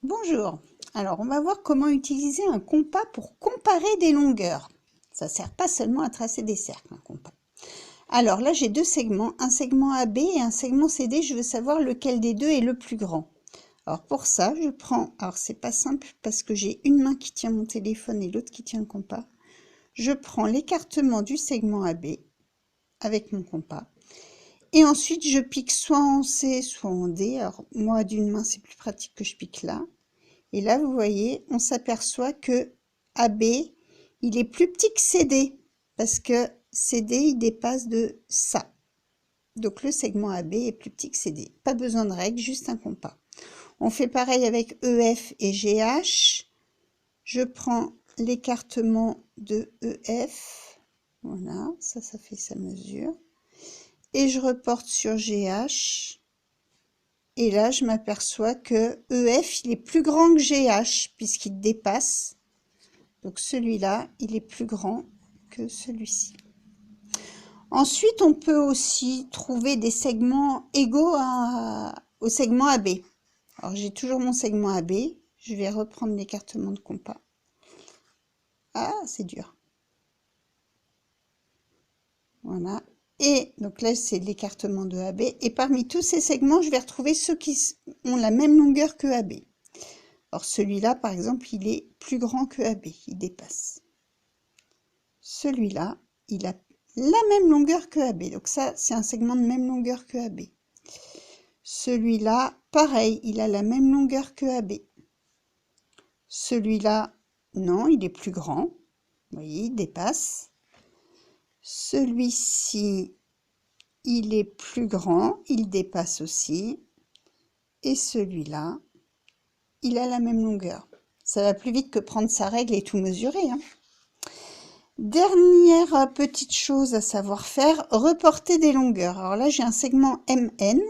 Bonjour, alors on va voir comment utiliser un compas pour comparer des longueurs. Ça ne sert pas seulement à tracer des cercles, un compas. Alors là j'ai deux segments, un segment AB et un segment CD, je veux savoir lequel des deux est le plus grand. Alors pour ça je prends, alors c'est pas simple parce que j'ai une main qui tient mon téléphone et l'autre qui tient le compas. Je prends l'écartement du segment AB avec mon compas. Et ensuite je pique soit en C soit en D, alors moi d'une main c'est plus pratique que je pique là. Et là, vous voyez, on s'aperçoit que AB, il est plus petit que CD, parce que CD, il dépasse de ça. Donc le segment AB est plus petit que CD. Pas besoin de règle, juste un compas. On fait pareil avec EF et GH. Je prends l'écartement de EF. Voilà, ça fait sa mesure. Et je reporte sur GH. Et là, je m'aperçois que EF, il est plus grand que GH, puisqu'il dépasse. Donc celui-là, il est plus grand que celui-ci. Ensuite, on peut aussi trouver des segments égaux au segment AB. Alors, j'ai toujours mon segment AB. Je vais reprendre l'écartement de compas. Ah, c'est dur. Voilà. Et donc là, c'est l'écartement de AB. Et parmi tous ces segments, je vais retrouver ceux qui ont la même longueur que AB. Alors celui-là, par exemple, il est plus grand que AB, il dépasse. Celui-là, il a la même longueur que AB, donc ça, c'est un segment de même longueur que AB. Celui-là, pareil, il a la même longueur que AB. Celui-là, non, il est plus grand. Vous voyez, il dépasse. Celui-ci, il est plus grand, il dépasse aussi. Et celui-là, il a la même longueur. Ça va plus vite que prendre sa règle et tout mesurer, hein. Dernière petite chose à savoir faire, reporter des longueurs. Alors là, j'ai un segment MN.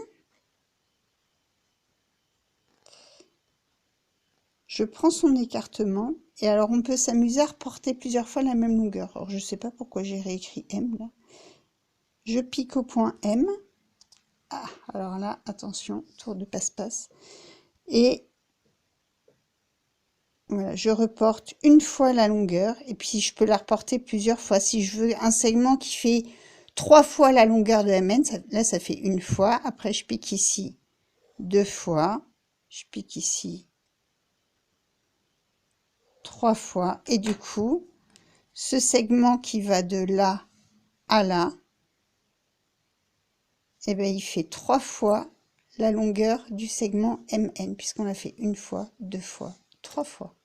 Je prends son écartement. Et alors, on peut s'amuser à reporter plusieurs fois la même longueur. Alors, je ne sais pas pourquoi j'ai réécrit M là. Je pique au point M. Ah, alors là, attention, tour de passe-passe. Et voilà, je reporte une fois la longueur. Et puis, je peux la reporter plusieurs fois. Si je veux un segment qui fait 3 fois la longueur de MN, là, ça fait une fois. Après, je pique ici 2 fois. Je pique ici 3 fois. Et du coup, ce segment qui va de là à là, eh bien, il fait 3 fois la longueur du segment MN, puisqu'on l'a fait une fois, 2 fois, 3 fois.